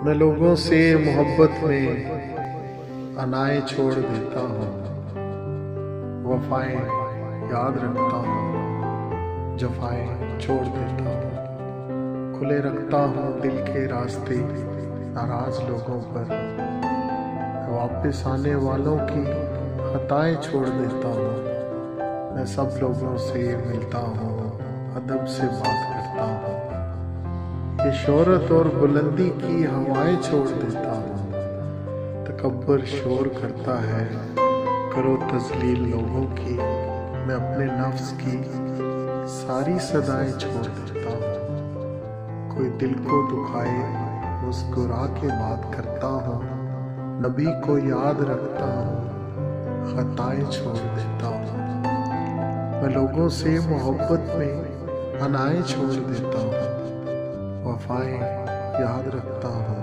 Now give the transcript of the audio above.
میں لوگوں سے محبت میں انائیں چھوڑ دیتا ہوں، وفائیں یاد رکھتا ہوں، جفائیں چھوڑ دیتا ہوں، کھلے رکھتا ہوں دل کے راستے ناراض لوگوں پر، میں واپس آنے والوں کی خطائیں چھوڑ دیتا ہوں، میں سب لوگوں سے ملتا ہوں، ادب سے بات کرتا ہوں، یہ شہرت اور بلندی کی ہوائیں چھوڑ دیتا ہوں، تکبر شور کرتا ہے کرو تذلیل لوگوں کی، میں اپنے نفس کی ساری صدائیں چھوڑ دیتا ہوں، کوئی دل کو دکھائے مسکرا کے بات کرتا ہوں، نبی کو یاد رکھتا ہوں، خطائیں چھوڑ دیتا ہوں، میں لوگوں سے محبت میں انائیں چھوڑ دیتا ہوں، وفائیں یاد رکھتا ہوں،